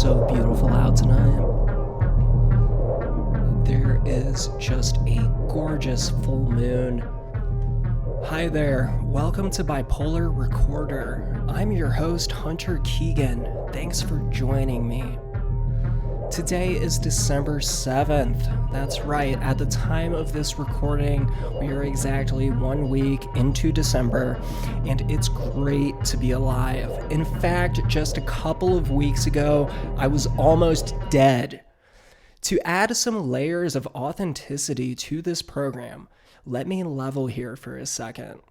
so beautiful out tonight. There is just a gorgeous full moon. Hi there, welcome to Bipolar Recorder. I'm your host, Hunter Keegan. Thanks for joining me. Today is December 7th. That's right, at the time of this recording, we are exactly 1 week into December, and it's great to be alive. In fact, just a couple of weeks ago, I was almost dead. To add some layers of authenticity to this program, let me level here for a second.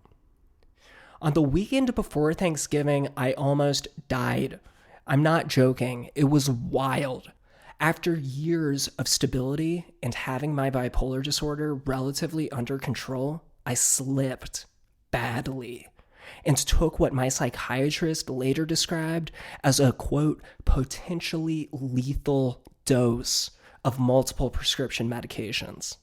On the weekend before Thanksgiving, I almost died. I'm not joking, it was wild. After years of stability and having my bipolar disorder relatively under control, I slipped badly and took what my psychiatrist later described as a, quote, potentially lethal dose of multiple prescription medications.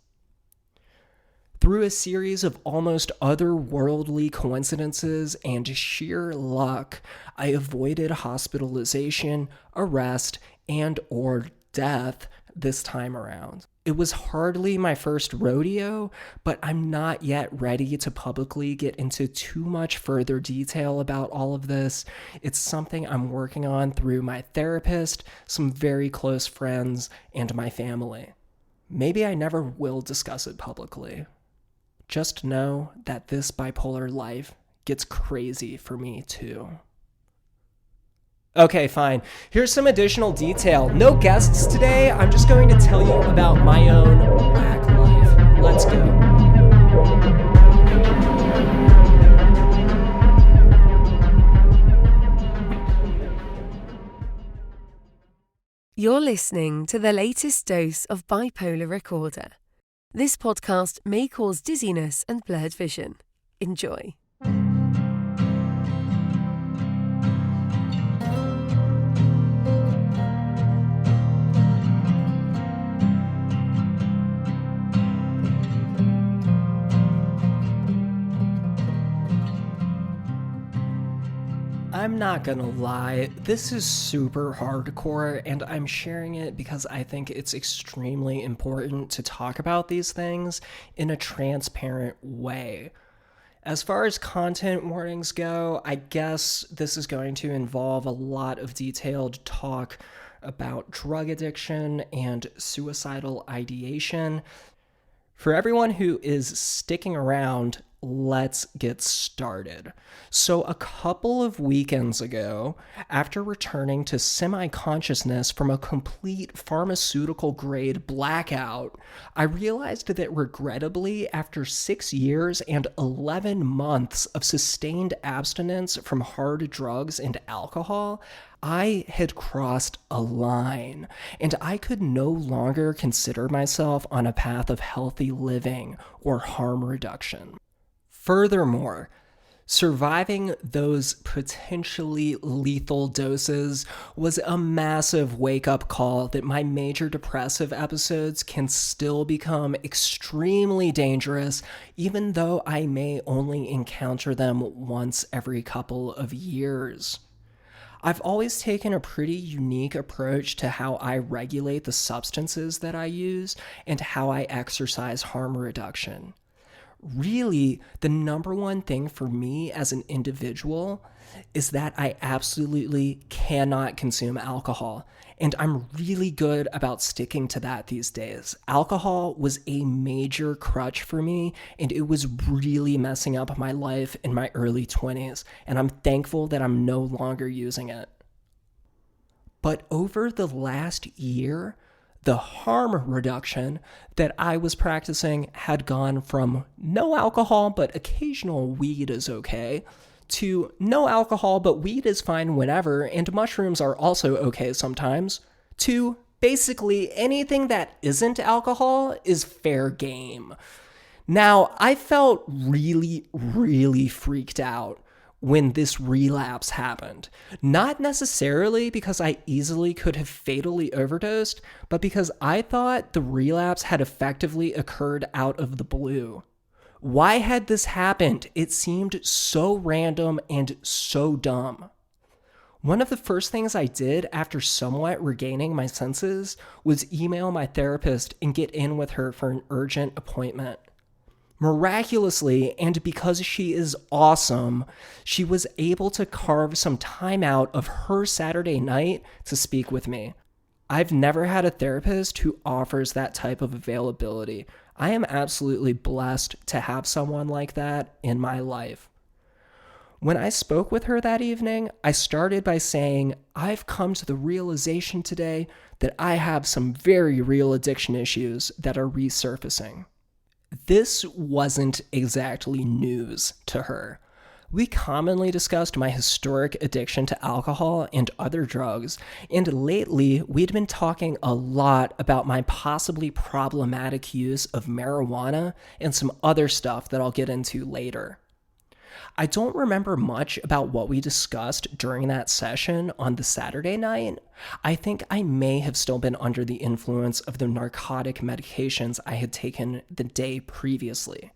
Through a series of almost otherworldly coincidences and sheer luck, I avoided hospitalization, arrest, and/or death this time around. It was hardly my first rodeo, but I'm not yet ready to publicly get into too much further detail about all of this. It's something I'm working on through my therapist, some very close friends, and my family. Maybe I never will discuss it publicly. Just know that this bipolar life gets crazy for me too. Okay, fine. Here's some additional detail. No guests today. I'm just going to tell you about my own whack life. Let's go. You're listening to the latest dose of Bipolar Recorder. This podcast may cause dizziness and blurred vision. Enjoy. I'm not gonna lie, this is super hardcore, and I'm sharing it because I think it's extremely important to talk about these things in a transparent way. As far as content warnings go, I guess this is going to involve a lot of detailed talk about drug addiction and suicidal ideation. For everyone who is sticking around, let's get started. So a couple of weekends ago, after returning to semi-consciousness from a complete pharmaceutical-grade blackout, I realized that regrettably, after 6 years and 11 months of sustained abstinence from hard drugs and alcohol, I had crossed a line, and I could no longer consider myself on a path of healthy living or harm reduction. Furthermore, surviving those potentially lethal doses was a massive wake-up call that my major depressive episodes can still become extremely dangerous, even though I may only encounter them once every couple of years. I've always taken a pretty unique approach to how I regulate the substances that I use and how I exercise harm reduction. Really, the number one thing for me as an individual is that I absolutely cannot consume alcohol, and I'm really good about sticking to that these days. Alcohol was a major crutch for me, and it was really messing up my life in my early 20s, and I'm thankful that I'm no longer using it. But over the last year, the harm reduction that I was practicing had gone from no alcohol but occasional weed is okay to no alcohol but weed is fine whenever and mushrooms are also okay sometimes to basically anything that isn't alcohol is fair game. Now, I felt really freaked out when this relapse happened. Not necessarily because I easily could have fatally overdosed, but because I thought the relapse had effectively occurred out of the blue. Why had this happened? It seemed so random and so dumb. One of the first things I did after somewhat regaining my senses was email my therapist and get in with her for an urgent appointment. Miraculously, and because she is awesome, she was able to carve some time out of her Saturday night to speak with me. I've never had a therapist who offers that type of availability. I am absolutely blessed to have someone like that in my life. When I spoke with her that evening, I started by saying, I've come to the realization today that I have some very real addiction issues that are resurfacing. This wasn't exactly news to her. We commonly discussed my historic addiction to alcohol and other drugs, and lately we'd been talking a lot about my possibly problematic use of marijuana and some other stuff that I'll get into later. I don't remember much about what we discussed during that session on the Saturday night. I think I may have still been under the influence of the narcotic medications I had taken the day previously.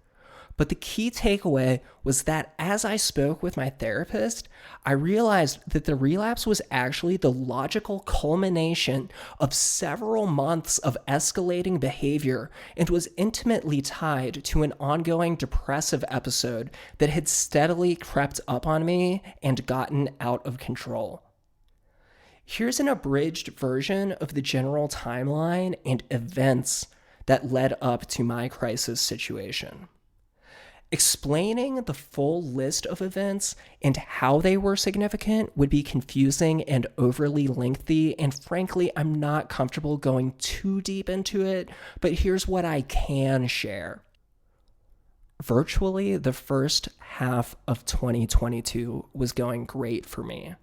But the key takeaway was that as I spoke with my therapist, I realized that the relapse was actually the logical culmination of several months of escalating behavior and was intimately tied to an ongoing depressive episode that had steadily crept up on me and gotten out of control. Here's an abridged version of the general timeline and events that led up to my crisis situation. Explaining the full list of events and how they were significant would be confusing and overly lengthy, and frankly, I'm not comfortable going too deep into it, but here's what I can share. Virtually the first half of 2022 was going great for me.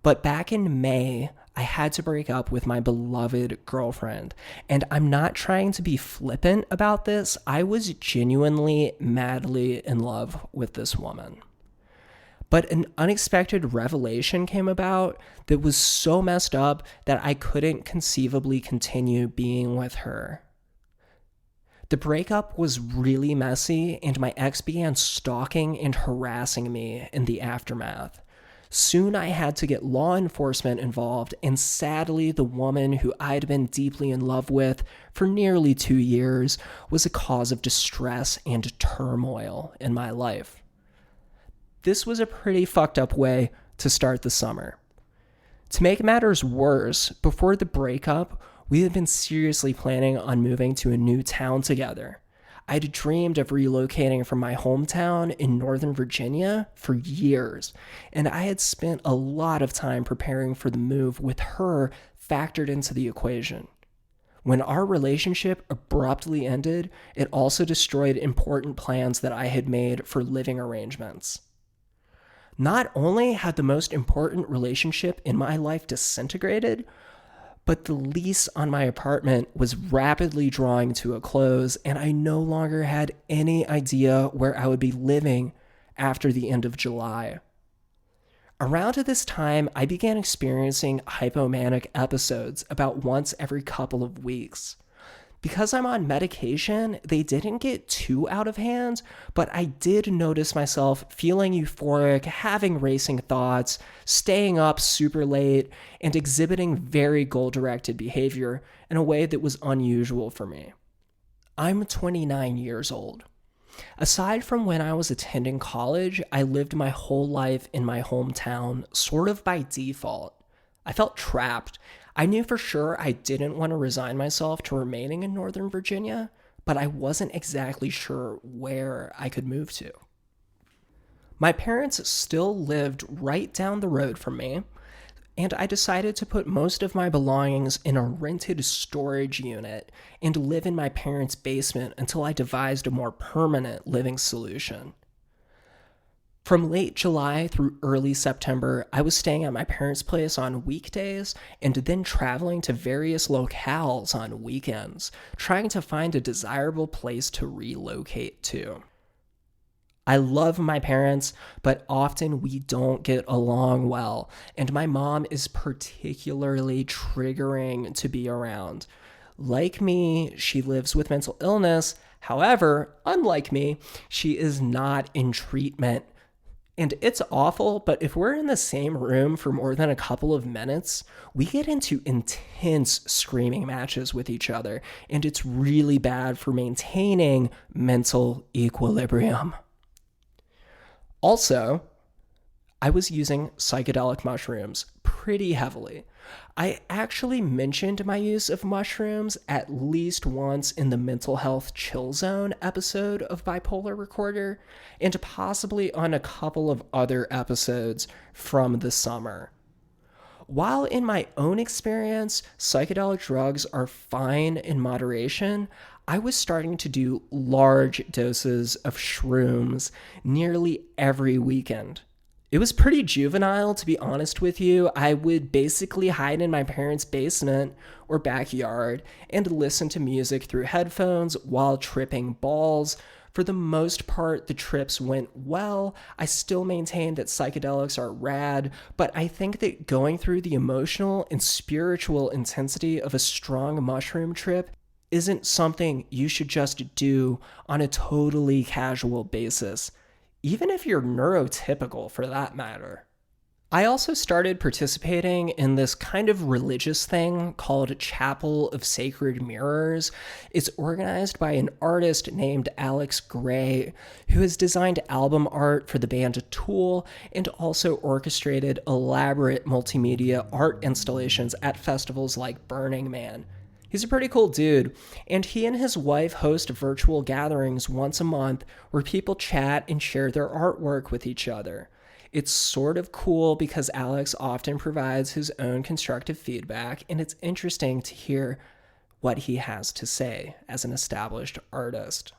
But back in May, I had to break up with my beloved girlfriend. And I'm not trying to be flippant about this. I was genuinely madly in love with this woman. But an unexpected revelation came about that was so messed up that I couldn't conceivably continue being with her. The breakup was really messy, and my ex began stalking and harassing me in the aftermath. Soon I had to get law enforcement involved, and sadly, the woman who I'd been deeply in love with for nearly 2 years was a cause of distress and turmoil in my life. This was a pretty fucked up way to start the summer. To make matters worse, before the breakup, we had been seriously planning on moving to a new town together. I'd dreamed of relocating from my hometown in Northern Virginia for years, and I had spent a lot of time preparing for the move with her factored into the equation. When our relationship abruptly ended, it also destroyed important plans that I had made for living arrangements. Not only had the most important relationship in my life disintegrated, but the lease on my apartment was rapidly drawing to a close, and I no longer had any idea where I would be living after the end of July. Around this time, I began experiencing hypomanic episodes about once every couple of weeks. Because I'm on medication, they didn't get too out of hand, but I did notice myself feeling euphoric, having racing thoughts, staying up super late, and exhibiting very goal-directed behavior in a way that was unusual for me. I'm 29 years old. Aside from when I was attending college, I lived my whole life in my hometown, sort of by default. I felt trapped. I knew for sure I didn't want to resign myself to remaining in Northern Virginia, but I wasn't exactly sure where I could move to. My parents still lived right down the road from me, and I decided to put most of my belongings in a rented storage unit and live in my parents' basement until I devised a more permanent living solution. From late July through early September, I was staying at my parents' place on weekdays and then traveling to various locales on weekends, trying to find a desirable place to relocate to. I love my parents, but often we don't get along well, and my mom is particularly triggering to be around. Like me, she lives with mental illness. However, unlike me, she is not in treatment. And it's awful, but if we're in the same room for more than a couple of minutes, we get into intense screaming matches with each other, and it's really bad for maintaining mental equilibrium. Also, I was using psychedelic mushrooms pretty heavily. I actually mentioned my use of mushrooms at least once in the Mental Health Chill Zone episode of Bipolar Recorder, and possibly on a couple of other episodes from the summer. While in my own experience, psychedelic drugs are fine in moderation, I was starting to do large doses of shrooms nearly every weekend. It was pretty juvenile, to be honest with you. I would basically hide in my parents' basement or backyard and listen to music through headphones while tripping balls. For the most part, the trips went well. I still maintain that psychedelics are rad, but I think that going through the emotional and spiritual intensity of a strong mushroom trip isn't something you should just do on a totally casual basis, even if you're neurotypical for that matter. I also started participating in this kind of religious thing called Chapel of Sacred Mirrors. It's organized by an artist named Alex Gray, who has designed album art for the band Tool and also orchestrated elaborate multimedia art installations at festivals like Burning Man. He's a pretty cool dude, and he and his wife host virtual gatherings once a month where people chat and share their artwork with each other. It's sort of cool because Alex often provides his own constructive feedback, and it's interesting to hear what he has to say as an established artist.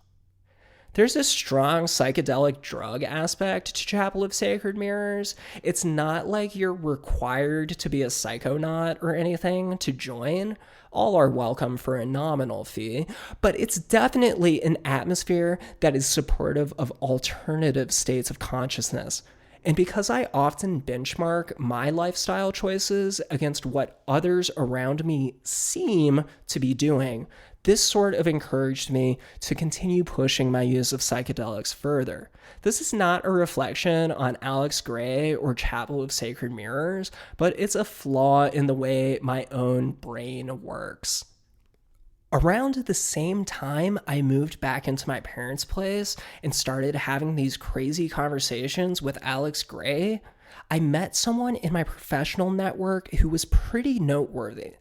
There's a strong psychedelic drug aspect to Chapel of Sacred Mirrors. It's not like you're required to be a psychonaut or anything to join. All are welcome for a nominal fee, but it's definitely an atmosphere that is supportive of alternative states of consciousness. And because I often benchmark my lifestyle choices against what others around me seem to be doing, this sort of encouraged me to continue pushing my use of psychedelics further. This is not a reflection on Alex Gray or Chapel of Sacred Mirrors, but it's a flaw in the way my own brain works. Around the same time I moved back into my parents' place and started having these crazy conversations with Alex Gray, I met someone in my professional network who was pretty noteworthy.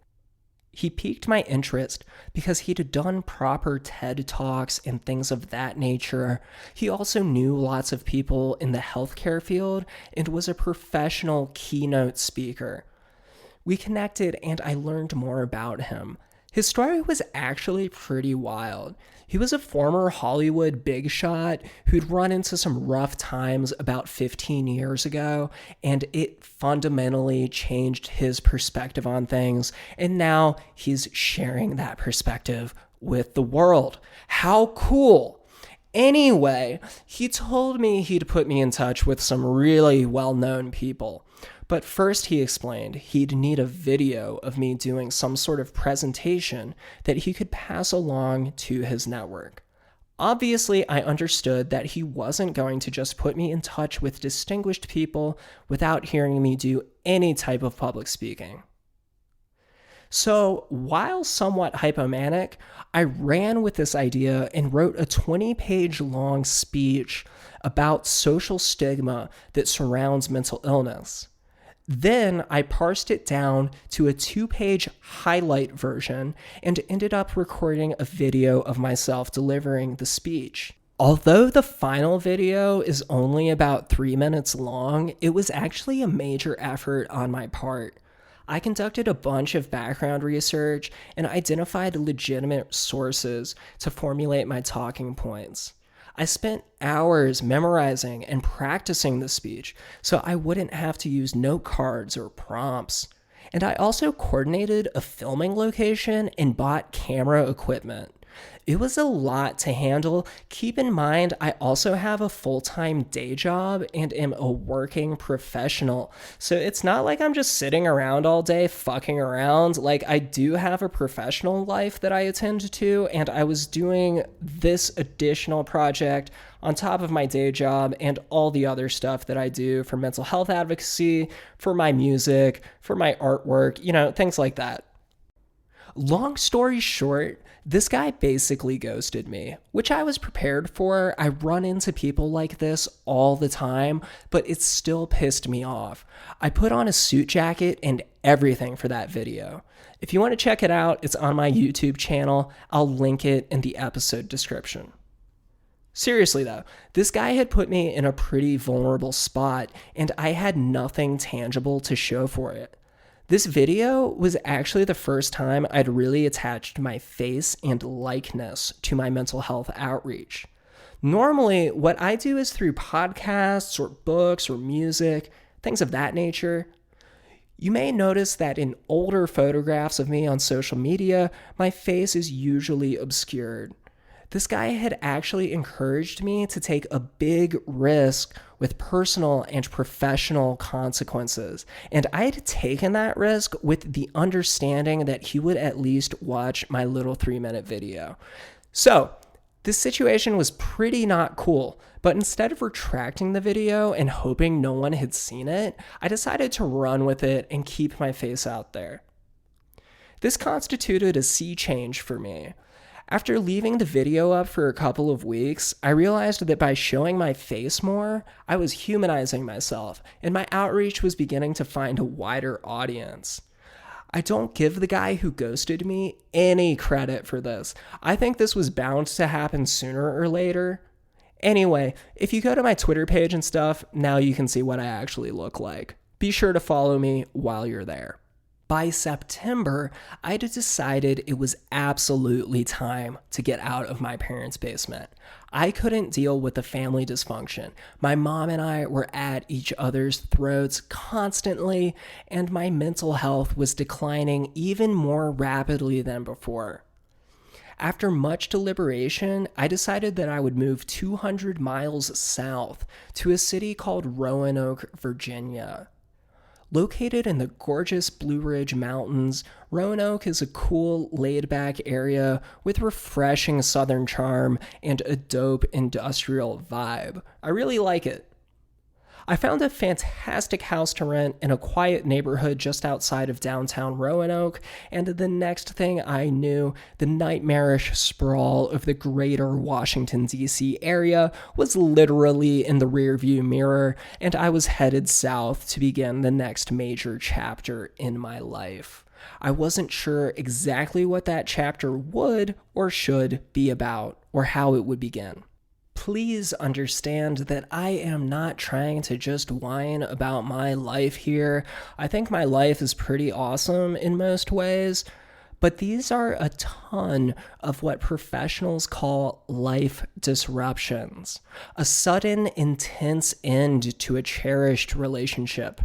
He piqued my interest because he'd done proper TED Talks and things of that nature. He also knew lots of people in the healthcare field and was a professional keynote speaker. We connected and I learned more about him. His story was actually pretty wild. He was a former Hollywood big shot who'd run into some rough times about 15 years ago, and it fundamentally changed his perspective on things, and now he's sharing that perspective with the world. How cool! Anyway, he told me he'd put me in touch with some really well-known people. But first, he explained he'd need a video of me doing some sort of presentation that he could pass along to his network. Obviously, I understood that he wasn't going to just put me in touch with distinguished people without hearing me do any type of public speaking. So, while somewhat hypomanic, I ran with this idea and wrote a 20-page long speech about social stigma that surrounds mental illness. Then I parsed it down to a 2-page highlight version and ended up recording a video of myself delivering the speech. Although the final video is only about 3 minutes long, it was actually a major effort on my part. I conducted a bunch of background research and identified legitimate sources to formulate my talking points. I spent hours memorizing and practicing the speech so I wouldn't have to use note cards or prompts. And I also coordinated a filming location and bought camera equipment. It was a lot to handle. Keep in mind, I also have a full-time day job and am a working professional. So it's not like I'm just sitting around all day fucking around. Like, I do have a professional life that I attend to, and I was doing this additional project on top of my day job and all the other stuff that I do for mental health advocacy, for my music, for my artwork, things like that. Long story short, this guy basically ghosted me, which I was prepared for. I run into people like this all the time, but it still pissed me off. I put on a suit jacket and everything for that video. If you want to check it out, it's on my YouTube channel. I'll link it in the episode description. Seriously though, this guy had put me in a pretty vulnerable spot, and I had nothing tangible to show for it. This video was actually the first time I'd really attached my face and likeness to my mental health outreach. Normally, what I do is through podcasts or books or music, things of that nature. You may notice that in older photographs of me on social media, my face is usually obscured. This guy had actually encouraged me to take a big risk with personal and professional consequences, and I had taken that risk with the understanding that he would at least watch my little 3-minute video. So, this situation was pretty not cool, but instead of retracting the video and hoping no one had seen it, I decided to run with it and keep my face out there. This constituted a sea change for me. After leaving the video up for a couple of weeks, I realized that by showing my face more, I was humanizing myself, and my outreach was beginning to find a wider audience. I don't give the guy who ghosted me any credit for this. I think this was bound to happen sooner or later. Anyway, if you go to my Twitter page and stuff, now you can see what I actually look like. Be sure to follow me while you're there. By September, I'd decided it was absolutely time to get out of my parents' basement. I couldn't deal with the family dysfunction. My mom and I were at each other's throats constantly, and my mental health was declining even more rapidly than before. After much deliberation, I decided that I would move 200 miles south to a city called Roanoke, Virginia. Located in the gorgeous Blue Ridge Mountains, Roanoke is a cool, laid-back area with refreshing southern charm and a dope industrial vibe. I really like it. I found a fantastic house to rent in a quiet neighborhood just outside of downtown Roanoke, and the next thing I knew, the nightmarish sprawl of the greater Washington, D.C. area was literally in the rearview mirror, and I was headed south to begin the next major chapter in my life. I wasn't sure exactly what that chapter would or should be about, or how it would begin. Please understand that I am not trying to just whine about my life here. I think my life is pretty awesome in most ways, but these are a ton of what professionals call life disruptions. A sudden, intense end to a cherished relationship.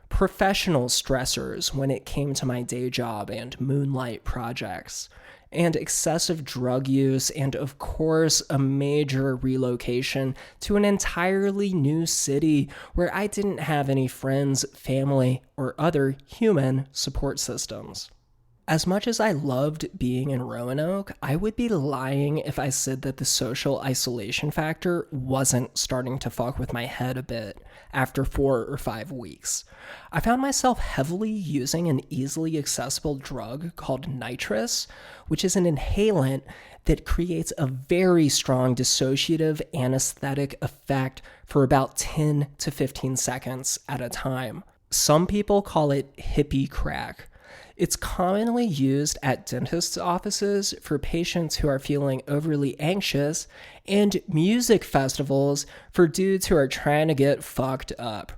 Professional stressors when it came to my day job and moonlight projects. And excessive drug use, and of course, a major relocation to an entirely new city where I didn't have any friends, family, or other human support systems. As much as I loved being in Roanoke, I would be lying if I said that the social isolation factor wasn't starting to fuck with my head a bit after 4 or 5 weeks. I found myself heavily using an easily accessible drug called nitrous, which is an inhalant that creates a very strong dissociative anesthetic effect for about 10 to 15 seconds at a time. Some people call it hippie crack. It's commonly used at dentists' offices for patients who are feeling overly anxious, and music festivals for dudes who are trying to get fucked up.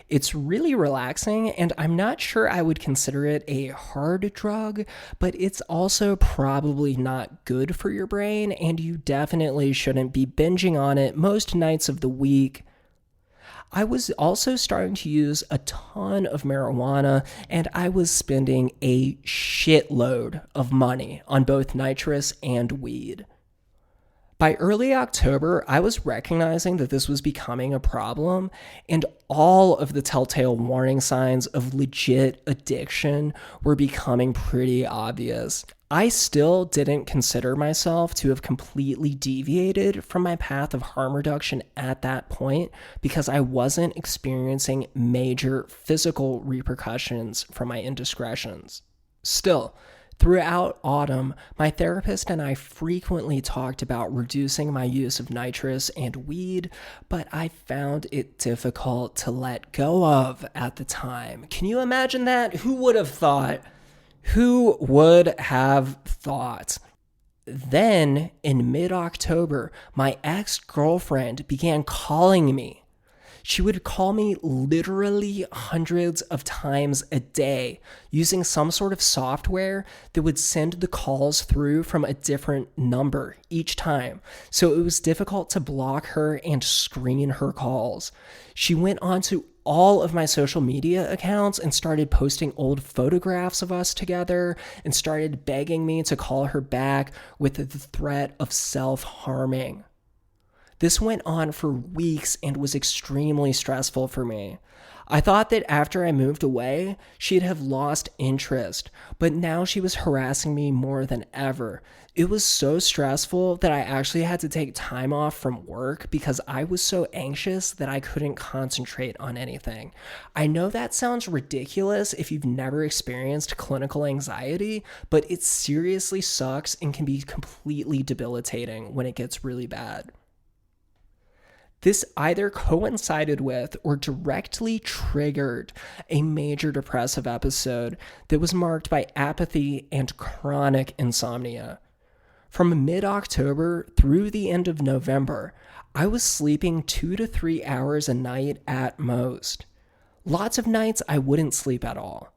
It's really relaxing, and I'm not sure I would consider it a hard drug, but it's also probably not good for your brain, and you definitely shouldn't be binging on it most nights of the week. I was also starting to use a ton of marijuana, and I was spending a shitload of money on both nitrous and weed. By early October, I was recognizing that this was becoming a problem, and all of the telltale warning signs of legit addiction were becoming pretty obvious. I still didn't consider myself to have completely deviated from my path of harm reduction at that point because I wasn't experiencing major physical repercussions from my indiscretions. Still, throughout autumn, my therapist and I frequently talked about reducing my use of nitrous and weed, but I found it difficult to let go of at the time. Can you imagine that? Who would have thought? Who would have thought? Then, in mid-October, my ex-girlfriend began calling me. She would call me literally hundreds of times a day using some sort of software that would send the calls through from a different number each time. So it was difficult to block her and screen her calls. She went on to all of my social media accounts and started posting old photographs of us together and started begging me to call her back with the threat of self-harming. This went on for weeks and was extremely stressful for me. I thought that after I moved away, she'd have lost interest, but now she was harassing me more than ever. It was so stressful that I actually had to take time off from work because I was so anxious that I couldn't concentrate on anything. I know that sounds ridiculous if you've never experienced clinical anxiety, but it seriously sucks and can be completely debilitating when it gets really bad. This either coincided with or directly triggered a major depressive episode that was marked by apathy and chronic insomnia. From mid-October through the end of November, I was sleeping 2 to 3 hours a night at most. Lots of nights I wouldn't sleep at all.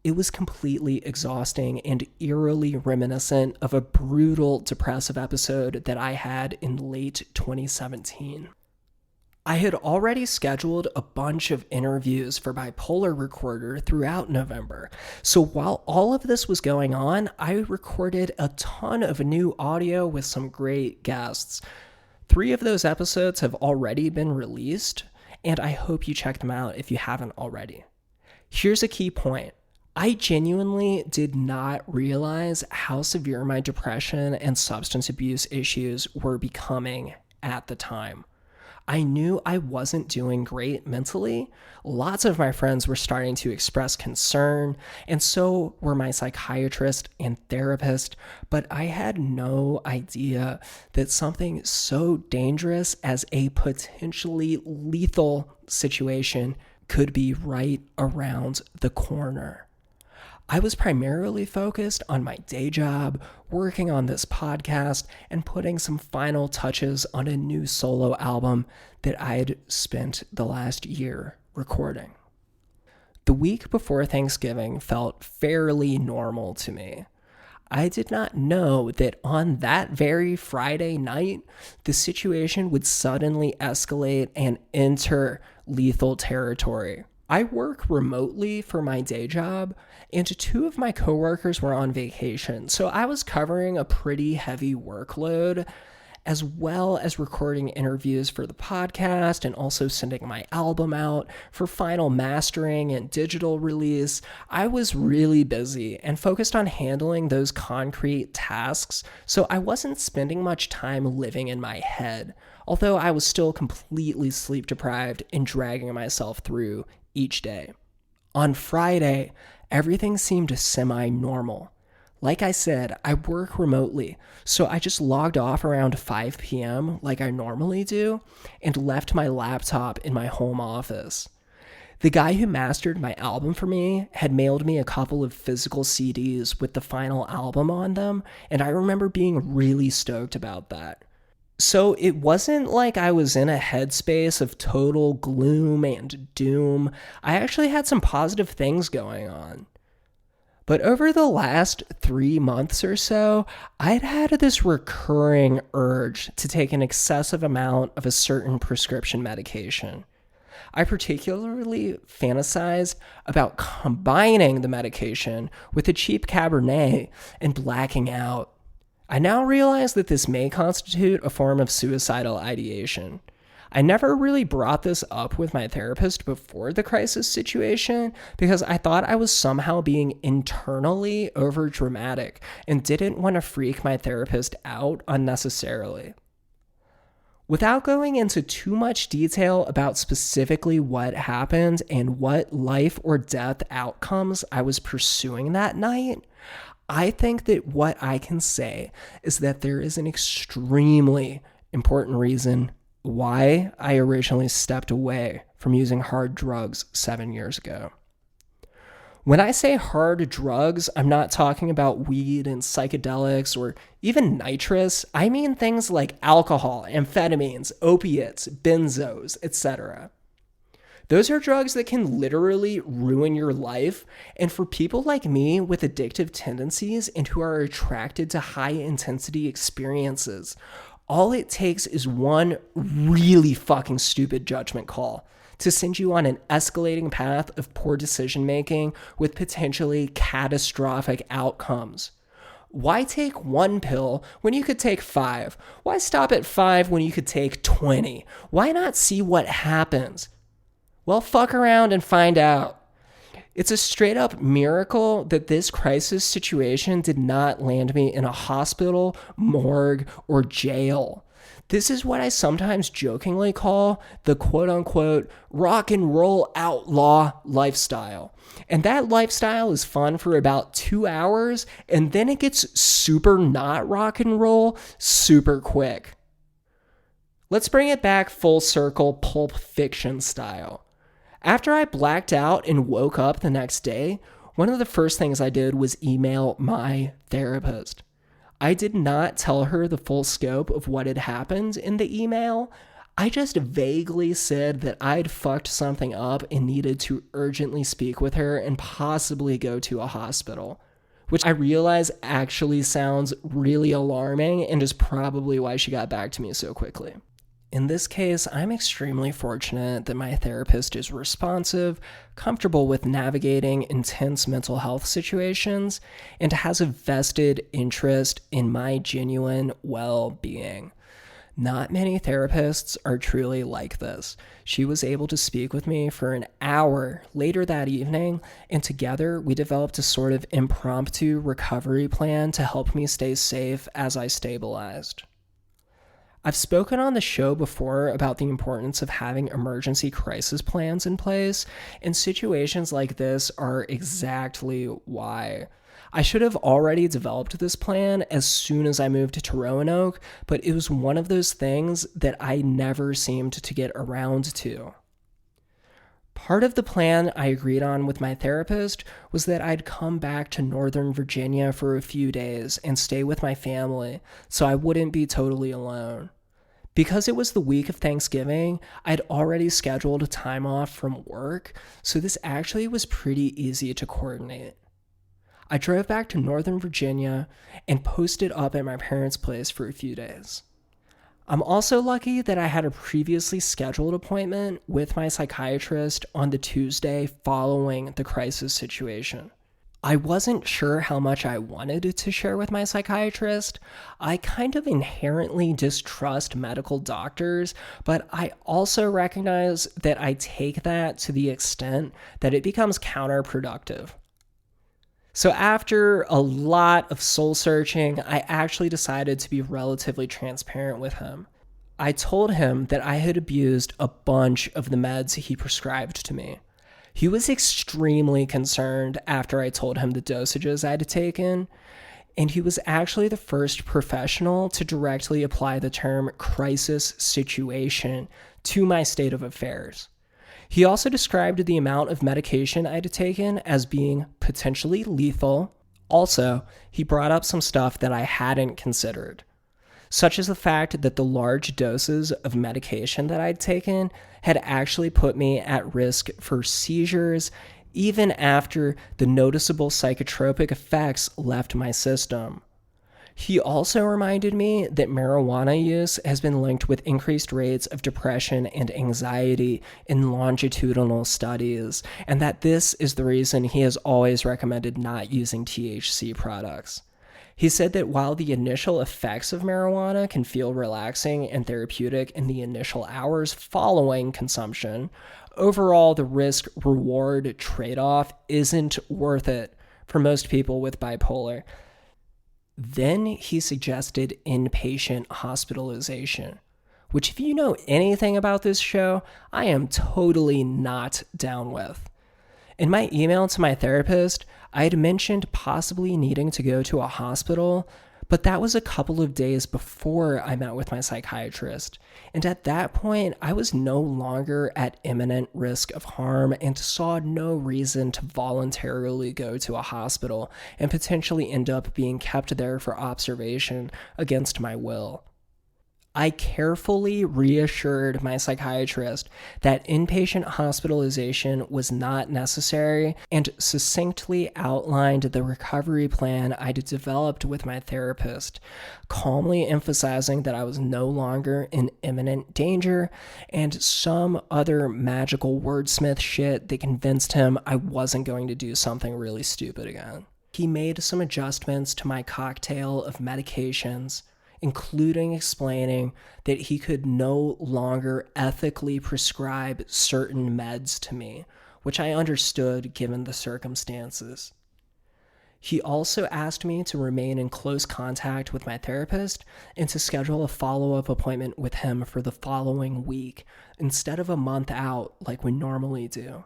It was completely exhausting and eerily reminiscent of a brutal depressive episode that I had in late 2017. I had already scheduled a bunch of interviews for Bipolar Recorder throughout November, so while all of this was going on, I recorded a ton of new audio with some great guests. 3 of those episodes have already been released, and I hope you check them out if you haven't already. Here's a key point. I genuinely did not realize how severe my depression and substance abuse issues were becoming at the time. I knew I wasn't doing great mentally. Lots of my friends were starting to express concern, and so were my psychiatrist and therapist, but I had no idea that something so dangerous as a potentially lethal situation could be right around the corner. I was primarily focused on my day job, working on this podcast, and putting some final touches on a new solo album that I'd spent the last year recording. The week before Thanksgiving felt fairly normal to me. I did not know that on that very Friday night, the situation would suddenly escalate and enter lethal territory. I work remotely for my day job, and 2 of my coworkers were on vacation, so I was covering a pretty heavy workload, as well as recording interviews for the podcast and also sending my album out for final mastering and digital release. I was really busy and focused on handling those concrete tasks, so I wasn't spending much time living in my head, although I was still completely sleep deprived and dragging myself through each day. On Friday, everything seemed semi-normal. Like I said, I work remotely, so I just logged off around 5 p.m. like I normally do and left my laptop in my home office. The guy who mastered my album for me had mailed me a couple of physical CDs with the final album on them, and I remember being really stoked about that. So it wasn't like I was in a headspace of total gloom and doom. I actually had some positive things going on. But over the last 3 months or so, I'd had this recurring urge to take an excessive amount of a certain prescription medication. I particularly fantasized about combining the medication with a cheap Cabernet and blacking out. I now realize that this may constitute a form of suicidal ideation. I never really brought this up with my therapist before the crisis situation because I thought I was somehow being internally overdramatic and didn't want to freak my therapist out unnecessarily. Without going into too much detail about specifically what happened and what life or death outcomes I was pursuing that night, I think that what I can say is that there is an extremely important reason why I originally stepped away from using hard drugs 7 years ago. When I say hard drugs, I'm not talking about weed and psychedelics or even nitrous. I mean things like alcohol, amphetamines, opiates, benzos, etc. Those are drugs that can literally ruin your life, and for people like me with addictive tendencies and who are attracted to high-intensity experiences, all it takes is one really fucking stupid judgment call to send you on an escalating path of poor decision-making with potentially catastrophic outcomes. Why take one pill when you could take 5? Why stop at 5 when you could take 20? Why not see what happens? Well, fuck around and find out. It's a straight up miracle that this crisis situation did not land me in a hospital, morgue, or jail. This is what I sometimes jokingly call the quote unquote rock and roll outlaw lifestyle. And that lifestyle is fun for about 2 hours, and then it gets super not rock and roll super quick. Let's bring it back full circle, Pulp Fiction style. After I blacked out and woke up the next day, one of the first things I did was email my therapist. I did not tell her the full scope of what had happened in the email. I just vaguely said that I'd fucked something up and needed to urgently speak with her and possibly go to a hospital, which I realize actually sounds really alarming and is probably why she got back to me so quickly. In this case, I'm extremely fortunate that my therapist is responsive, comfortable with navigating intense mental health situations, and has a vested interest in my genuine well-being. Not many therapists are truly like this. She was able to speak with me for an hour later that evening, and together we developed a sort of impromptu recovery plan to help me stay safe as I stabilized. I've spoken on the show before about the importance of having emergency crisis plans in place, and situations like this are exactly why. I should have already developed this plan as soon as I moved to Roanoke, but it was one of those things that I never seemed to get around to. Part of the plan I agreed on with my therapist was that I'd come back to Northern Virginia for a few days and stay with my family so I wouldn't be totally alone. Because it was the week of Thanksgiving, I'd already scheduled a time off from work, so this actually was pretty easy to coordinate. I drove back to Northern Virginia and posted up at my parents' place for a few days. I'm also lucky that I had a previously scheduled appointment with my psychiatrist on the Tuesday following the crisis situation. I wasn't sure how much I wanted to share with my psychiatrist. I kind of inherently distrust medical doctors, but I also recognize that I take that to the extent that it becomes counterproductive. So after a lot of soul searching, I actually decided to be relatively transparent with him. I told him that I had abused a bunch of the meds he prescribed to me. He was extremely concerned after I told him the dosages I'd taken, and he was actually the first professional to directly apply the term crisis situation to my state of affairs. He also described the amount of medication I'd taken as being potentially lethal. Also, he brought up some stuff that I hadn't considered, such as the fact that the large doses of medication that I'd taken had actually put me at risk for seizures even after the noticeable psychotropic effects left my system. He also reminded me that marijuana use has been linked with increased rates of depression and anxiety in longitudinal studies, and that this is the reason he has always recommended not using THC products. He said that while the initial effects of marijuana can feel relaxing and therapeutic in the initial hours following consumption, overall the risk-reward trade-off isn't worth it for most people with bipolar. Then he suggested inpatient hospitalization, which, if you know anything about this show, I am totally not down with. In my email to my therapist, I had mentioned possibly needing to go to a hospital, but that was a couple of days before I met with my psychiatrist. And at that point, I was no longer at imminent risk of harm and saw no reason to voluntarily go to a hospital and potentially end up being kept there for observation against my will. I carefully reassured my psychiatrist that inpatient hospitalization was not necessary and succinctly outlined the recovery plan I'd developed with my therapist, calmly emphasizing that I was no longer in imminent danger and some other magical wordsmith shit that convinced him I wasn't going to do something really stupid again. He made some adjustments to my cocktail of medications, including explaining that he could no longer ethically prescribe certain meds to me, which I understood given the circumstances. He also asked me to remain in close contact with my therapist and to schedule a follow-up appointment with him for the following week instead of a month out like we normally do.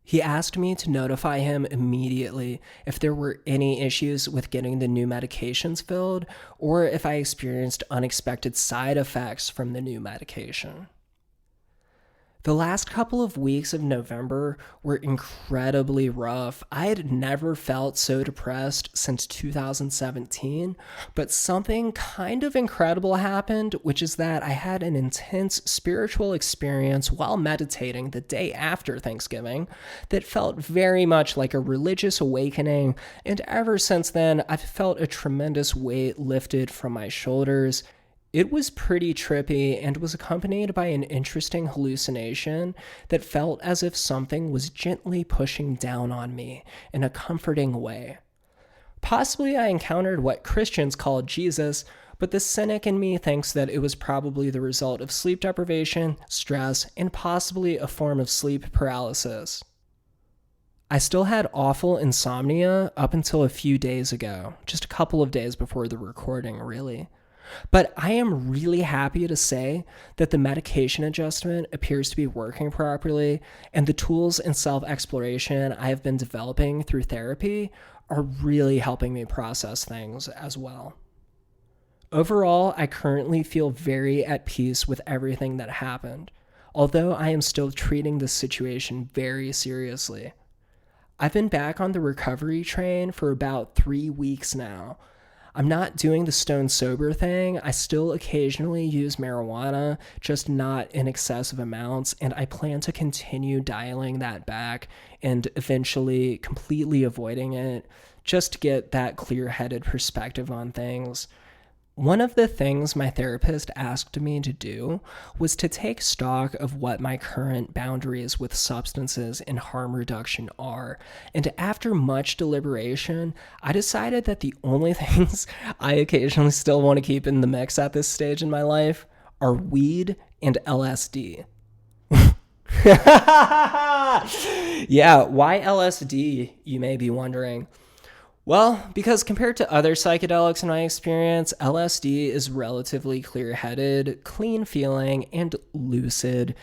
He asked me to notify him immediately if there were any issues with getting the new medications filled or if I experienced unexpected side effects from the new medication. The last couple of weeks of November were incredibly rough. I had never felt so depressed since 2017, but something kind of incredible happened, which is that I had an intense spiritual experience while meditating the day after Thanksgiving that felt very much like a religious awakening, and ever since then, I've felt a tremendous weight lifted from my shoulders. It was pretty trippy and was accompanied by an interesting hallucination that felt as if something was gently pushing down on me in a comforting way. Possibly I encountered what Christians call Jesus, but the cynic in me thinks that it was probably the result of sleep deprivation, stress, and possibly a form of sleep paralysis. I still had awful insomnia up until a few days ago, just a couple of days before the recording, really. But I am really happy to say that the medication adjustment appears to be working properly, and the tools and self-exploration I have been developing through therapy are really helping me process things as well. Overall, I currently feel very at peace with everything that happened, although I am still treating this situation very seriously. I've been back on the recovery train for about 3 weeks now. I'm not doing the stone sober thing. I still occasionally use marijuana, just not in excessive amounts, and I plan to continue dialing that back and eventually completely avoiding it, just to get that clear-headed perspective on things. One of the things my therapist asked me to do was to take stock of what my current boundaries with substances and harm reduction are. And after much deliberation, I decided that the only things I occasionally still want to keep in the mix at this stage in my life are weed and LSD. Yeah, why LSD, you may be wondering. Well, because compared to other psychedelics in my experience, LSD is relatively clear-headed, clean-feeling, and lucid.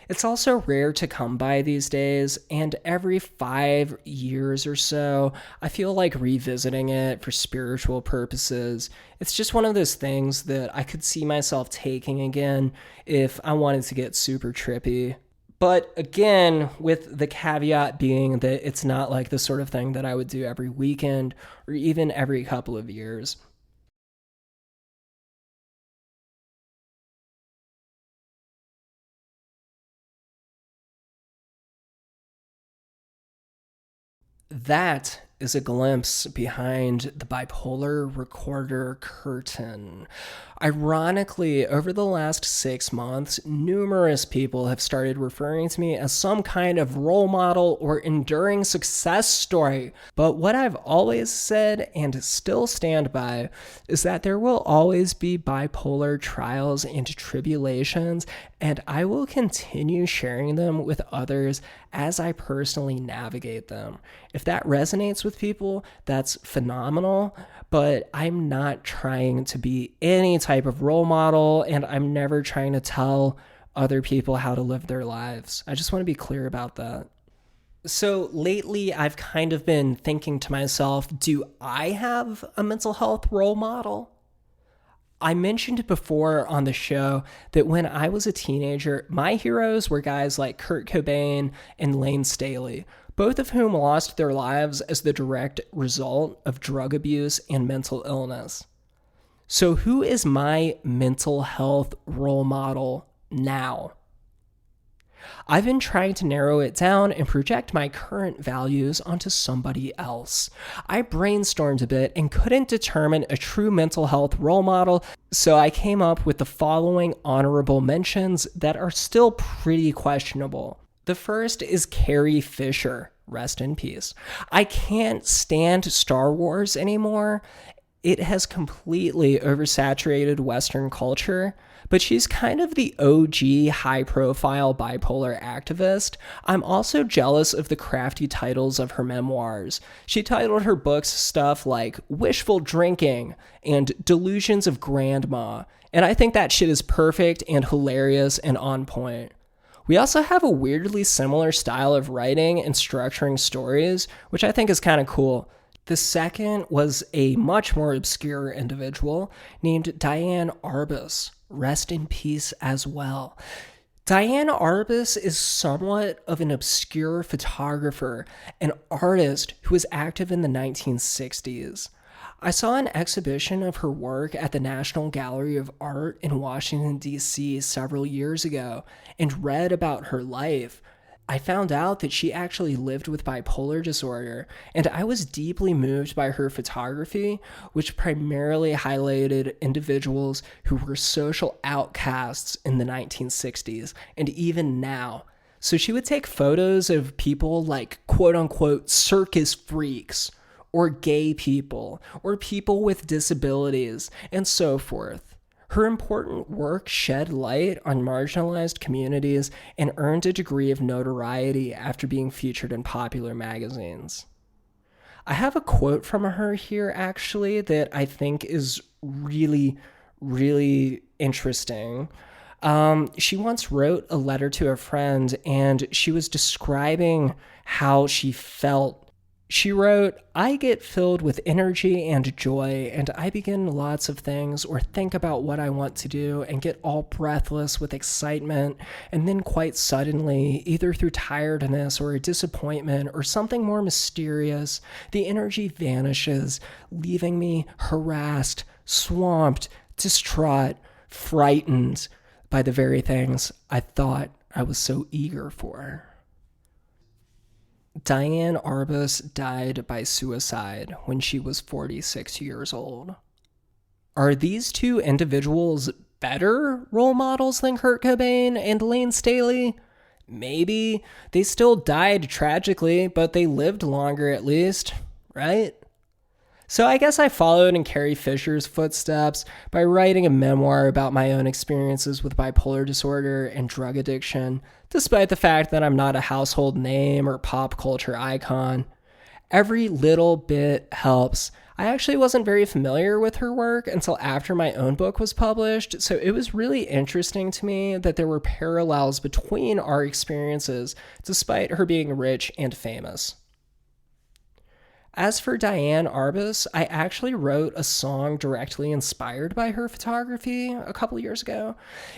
It's also rare to come by these days, and every 5 years or so, I feel like revisiting it for spiritual purposes. It's just one of those things that I could see myself taking again if I wanted to get super trippy. But again, with the caveat being that it's not like the sort of thing that I would do every weekend or even every couple of years. That is a glimpse behind the bipolar recorder curtain. Ironically, over the last 6 months, numerous people have started referring to me as some kind of role model or enduring success story. But what I've always said and still stand by is that there will always be bipolar trials and tribulations, and I will continue sharing them with others as I personally navigate them. If that resonates with people, that's phenomenal, but I'm not trying to be any type of role model, and I'm never trying to tell other people how to live their lives. I just want to be clear about that. So lately, I've kind of been thinking to myself, do I have a mental health role model? I mentioned before on the show that when I was a teenager, my heroes were guys like Kurt Cobain and Lane Staley, both of whom lost their lives as the direct result of drug abuse and mental illness. So who is my mental health role model now? I've been trying to narrow it down and project my current values onto somebody else. I brainstormed a bit and couldn't determine a true mental health role model, so I came up with the following honorable mentions that are still pretty questionable. The first is Carrie Fisher. Rest in peace. I can't stand Star Wars anymore. It has completely oversaturated Western culture, but she's kind of the OG high-profile bipolar activist. I'm also jealous of the crafty titles of her memoirs. She titled her books stuff like Wishful Drinking and Delusions of Grandma, and I think that shit is perfect and hilarious and on point. We also have a weirdly similar style of writing and structuring stories, which I think is kind of cool. The second was a much more obscure individual named Dianne Arbus. Rest in peace as well. Dianne Arbus is somewhat of an obscure photographer, an artist who was active in the 1960s. I saw an exhibition of her work at the National Gallery of Art in Washington, D.C. several years ago and read about her life. I found out that she actually lived with bipolar disorder, and I was deeply moved by her photography, which primarily highlighted individuals who were social outcasts in the 1960s and even now. So she would take photos of people like quote-unquote circus freaks, or gay people, or people with disabilities, and so forth. Her important work shed light on marginalized communities and earned a degree of notoriety after being featured in popular magazines. I have a quote from her here, actually, that I think is really, really interesting. She once wrote a letter to a friend, and she was describing how she felt. She wrote, "I get filled with energy and joy, and I begin lots of things or think about what I want to do and get all breathless with excitement, and then quite suddenly, either through tiredness or a disappointment or something more mysterious, the energy vanishes, leaving me harassed, swamped, distraught, frightened by the very things I thought I was so eager for." Dianne Arbus died by suicide when she was 46 years old. Are these two individuals better role models than Kurt Cobain and Lane Staley? Maybe. They still died tragically, but they lived longer at least, right? So I guess I followed in Carrie Fisher's footsteps by writing a memoir about my own experiences with bipolar disorder and drug addiction, despite the fact that I'm not a household name or pop culture icon. Every little bit helps. I actually wasn't very familiar with her work until after my own book was published, so it was really interesting to me that there were parallels between our experiences, despite her being rich and famous. As for Dianne Arbus, I actually wrote a song directly inspired by her photography a couple years ago.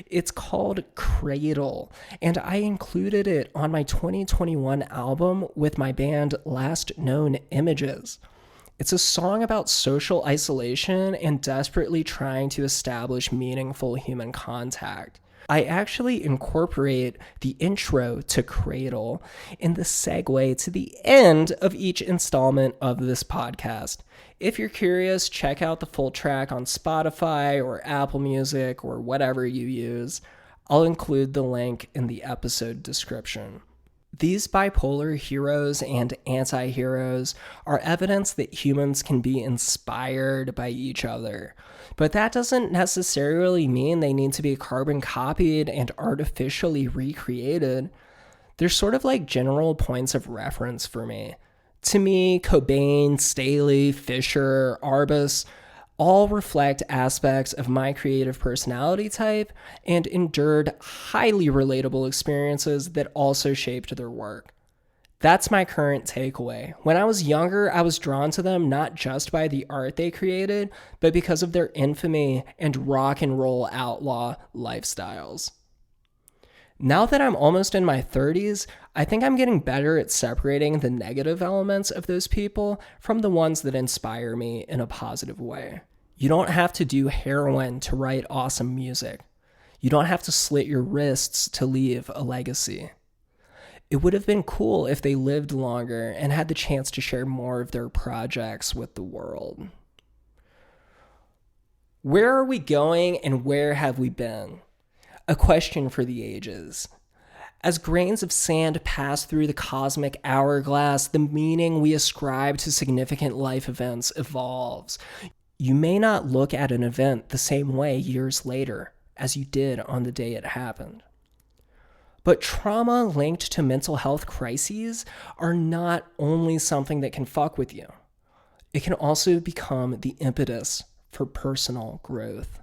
It's called Cradle, and I included it on my 2021 album with my band Last Known Images. It's a song about social isolation and desperately trying to establish meaningful human contact. I actually incorporate the intro to Cradle in the segue to the end of each installment of this podcast. If you're curious, check out the full track on Spotify or Apple Music or whatever you use. I'll include the link in the episode description. These bipolar heroes and anti-heroes are evidence that humans can be inspired by each other. But that doesn't necessarily mean they need to be carbon copied and artificially recreated. They're sort of like general points of reference for me. To me, Cobain, Staley, Fisher, Arbus all reflect aspects of my creative personality type and endured highly relatable experiences that also shaped their work. That's my current takeaway. When I was younger, I was drawn to them not just by the art they created, but because of their infamy and rock and roll outlaw lifestyles. Now that I'm almost in my 30s, I think I'm getting better at separating the negative elements of those people from the ones that inspire me in a positive way. You don't have to do heroin to write awesome music. You don't have to slit your wrists to leave a legacy. It would have been cool if they lived longer and had the chance to share more of their projects with the world. Where are we going and where have we been? A question for the ages. As grains of sand pass through the cosmic hourglass, the meaning we ascribe to significant life events evolves. You may not look at an event the same way years later as you did on the day it happened. But trauma linked to mental health crises are not only something that can fuck with you. It can also become the impetus for personal growth.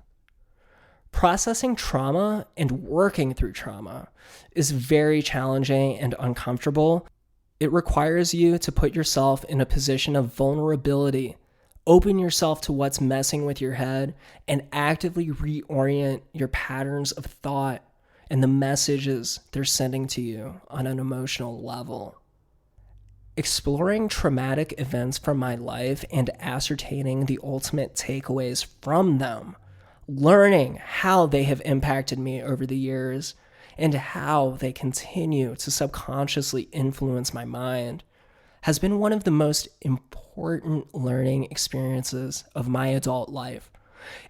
Processing trauma and working through trauma is very challenging and uncomfortable. It requires you to put yourself in a position of vulnerability, open yourself to what's messing with your head, and actively reorient your patterns of thought and the messages they're sending to you on an emotional level. Exploring traumatic events from my life and ascertaining the ultimate takeaways from them, learning how they have impacted me over the years and how they continue to subconsciously influence my mind, has been one of the most important learning experiences of my adult life.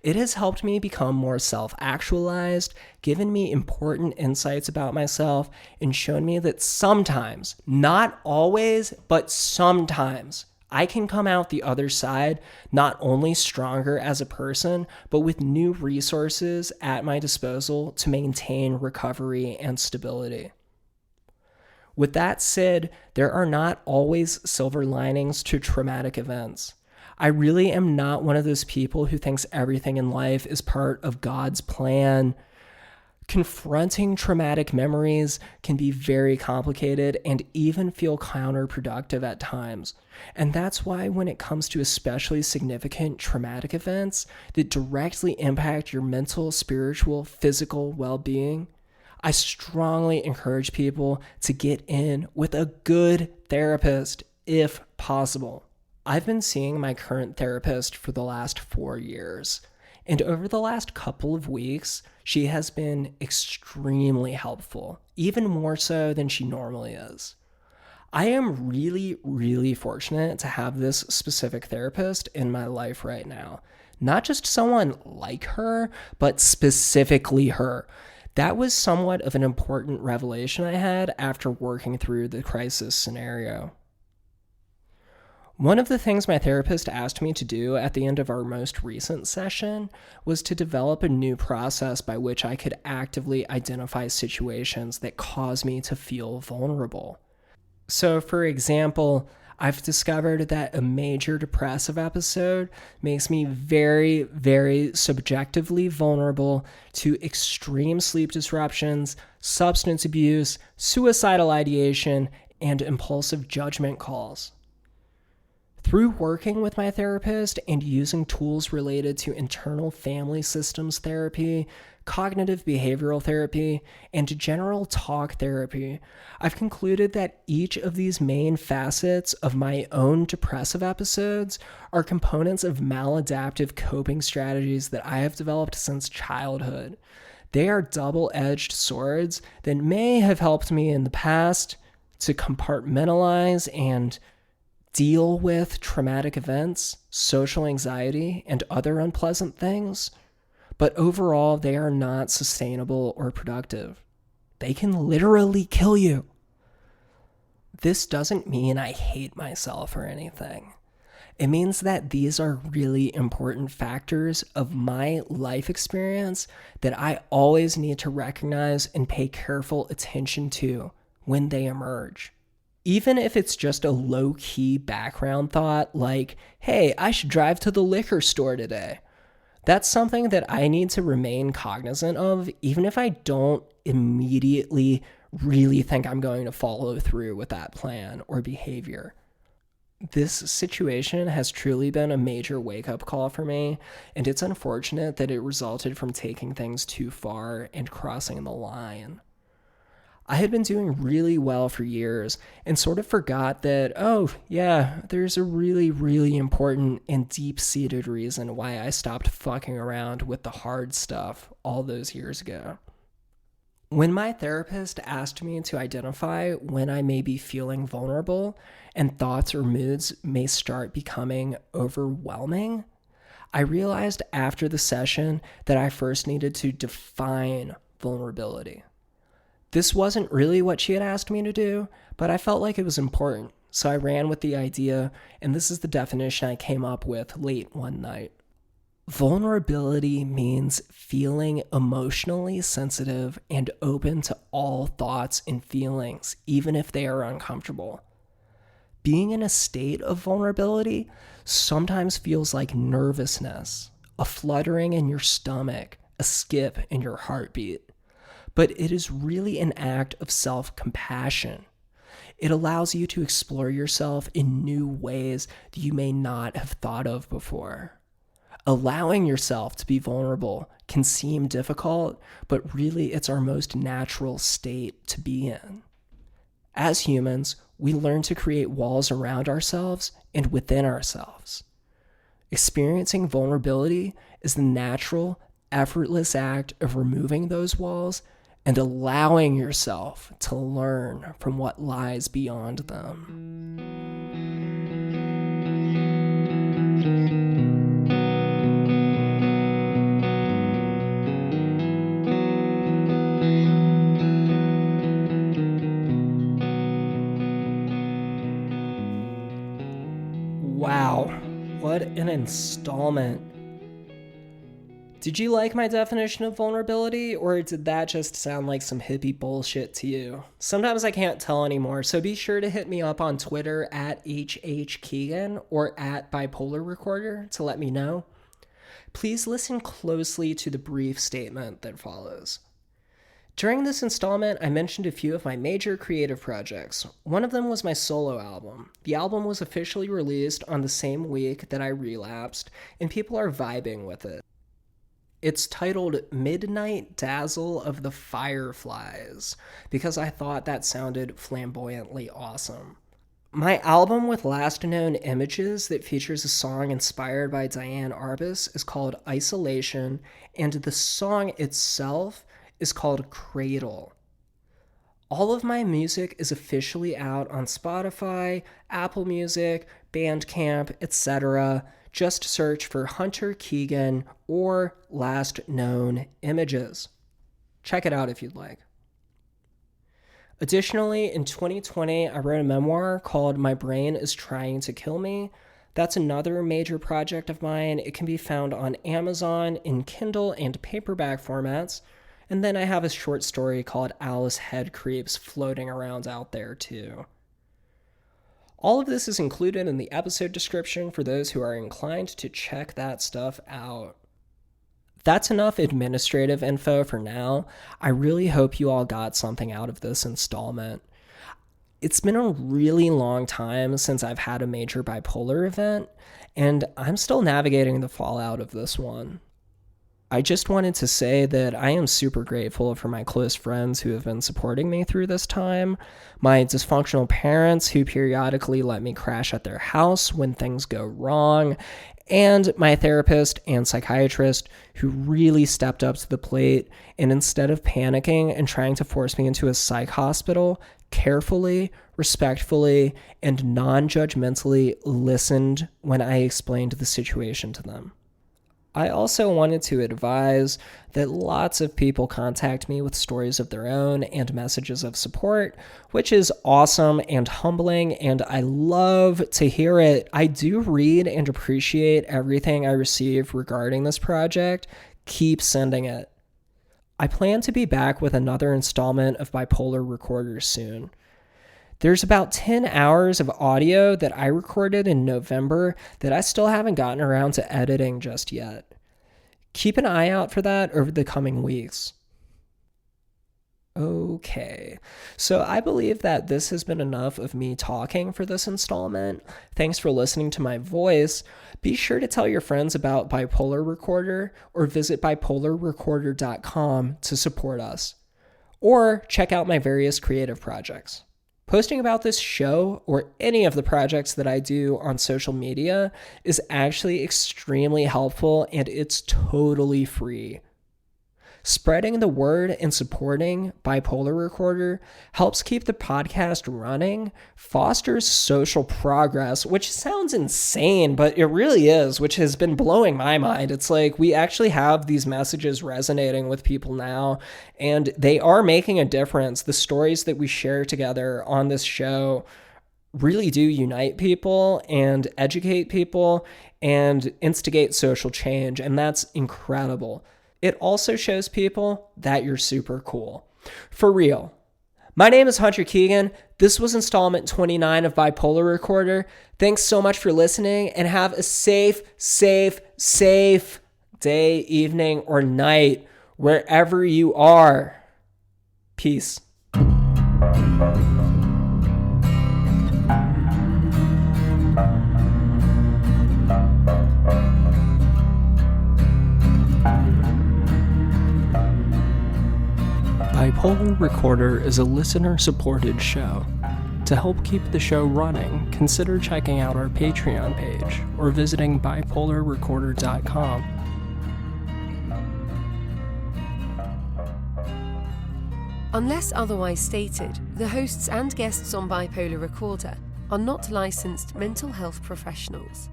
It has helped me become more self-actualized, given me important insights about myself, and shown me that sometimes, not always, but sometimes, I can come out the other side not only stronger as a person, but with new resources at my disposal to maintain recovery and stability. With that said, there are not always silver linings to traumatic events. I really am not one of those people who thinks everything in life is part of God's plan. Confronting traumatic memories can be very complicated and even feel counterproductive at times. And that's why when it comes to especially significant traumatic events that directly impact your mental, spiritual, physical well-being, I strongly encourage people to get in with a good therapist if possible. I've been seeing my current therapist for the last 4 years, and over the last couple of weeks, she has been extremely helpful, even more so than she normally is. I am really, really fortunate to have this specific therapist in my life right now. Not just someone like her, but specifically her. That was somewhat of an important revelation I had after working through the crisis scenario. One of the things my therapist asked me to do at the end of our most recent session was to develop a new process by which I could actively identify situations that cause me to feel vulnerable. So, for example, I've discovered that a major depressive episode makes me very, very subjectively vulnerable to extreme sleep disruptions, substance abuse, suicidal ideation, and impulsive judgment calls. Through working with my therapist and using tools related to internal family systems therapy, cognitive behavioral therapy, and general talk therapy, I've concluded that each of these main facets of my own depressive episodes are components of maladaptive coping strategies that I have developed since childhood. They are double-edged swords that may have helped me in the past to compartmentalize and deal with traumatic events, social anxiety, and other unpleasant things, but overall, they are not sustainable or productive. They can literally kill you. This doesn't mean I hate myself or anything. It means that these are really important factors of my life experience that I always need to recognize and pay careful attention to when they emerge. Even if it's just a low-key background thought like, hey, I should drive to the liquor store today. That's something that I need to remain cognizant of, even if I don't immediately really think I'm going to follow through with that plan or behavior. This situation has truly been a major wake-up call for me, and it's unfortunate that it resulted from taking things too far and crossing the line. I had been doing really well for years and sort of forgot that, oh, yeah, there's a really, really important and deep-seated reason why I stopped fucking around with the hard stuff all those years ago. When my therapist asked me to identify when I may be feeling vulnerable and thoughts or moods may start becoming overwhelming, I realized after the session that I first needed to define vulnerability. This wasn't really what she had asked me to do, but I felt like it was important, so I ran with the idea, and this is the definition I came up with late one night. Vulnerability means feeling emotionally sensitive and open to all thoughts and feelings, even if they are uncomfortable. Being in a state of vulnerability sometimes feels like nervousness, a fluttering in your stomach, a skip in your heartbeat. But it is really an act of self-compassion. It allows you to explore yourself in new ways that you may not have thought of before. Allowing yourself to be vulnerable can seem difficult, but really it's our most natural state to be in. As humans, we learn to create walls around ourselves and within ourselves. Experiencing vulnerability is the natural, effortless act of removing those walls and allowing yourself to learn from what lies beyond them. Wow, what an installment. Did you like my definition of vulnerability, or did that just sound like some hippie bullshit to you? Sometimes I can't tell anymore, so be sure to hit me up on Twitter at @HHKeegan or at Bipolar Recorder to let me know. Please listen closely to the brief statement that follows. During this installment, I mentioned a few of my major creative projects. One of them was my solo album. The album was officially released on the same week that I relapsed, and people are vibing with it. It's titled Midnight Dazzle of the Fireflies, because I thought that sounded flamboyantly awesome. My album with last known images that features a song inspired by Dianne Arbus is called Isolation, and the song itself is called Cradle. All of my music is officially out on Spotify, Apple Music, Bandcamp, etc. Just search for Hunter Keegan or Last Known Images. Check it out if you'd like. Additionally, in 2020, I wrote a memoir called My Brain is Trying to Kill Me. That's another major project of mine. It can be found on Amazon in Kindle and paperback formats. And then I have a short story called Alice Head Creeps floating around out there too. All of this is included in the episode description for those who are inclined to check that stuff out. That's enough administrative info for now. I really hope you all got something out of this installment. It's been a really long time since I've had a major bipolar event, and I'm still navigating the fallout of this one. I just wanted to say that I am super grateful for my close friends who have been supporting me through this time, my dysfunctional parents who periodically let me crash at their house when things go wrong, and my therapist and psychiatrist who really stepped up to the plate and instead of panicking and trying to force me into a psych hospital, carefully, respectfully, and non-judgmentally listened when I explained the situation to them. I also wanted to advise that lots of people contact me with stories of their own and messages of support, which is awesome and humbling, and I love to hear it. I do read and appreciate everything I receive regarding this project. Keep sending it. I plan to be back with another installment of Bipolar Recorder soon. There's about 10 hours of audio that I recorded in November that I still haven't gotten around to editing just yet. Keep an eye out for that over the coming weeks. Okay, so I believe that this has been enough of me talking for this installment. Thanks for listening to my voice. Be sure to tell your friends about Bipolar Recorder or visit bipolarrecorder.com to support us. Or check out my various creative projects. Posting about this show or any of the projects that I do on social media is actually extremely helpful and it's totally free. Spreading the word and supporting Bipolar Recorder helps keep the podcast running, fosters social progress, which sounds insane, but it really is, which has been blowing my mind. It's like we actually have these messages resonating with people now, and they are making a difference. The stories that we share together on this show really do unite people and educate people and instigate social change, and that's incredible. It also shows people that you're super cool. For real. My name is Hunter Keegan. This was installment 29 of Bipolar Recorder. Thanks so much for listening and have a safe day, evening, or night wherever you are. Peace. Bipolar Recorder is a listener-supported show. To help keep the show running, consider checking out our Patreon page or visiting bipolarrecorder.com. Unless otherwise stated, the hosts and guests on Bipolar Recorder are not licensed mental health professionals.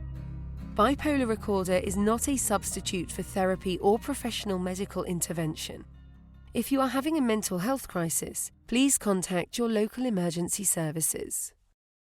Bipolar Recorder is not a substitute for therapy or professional medical intervention. If you are having a mental health crisis, please contact your local emergency services.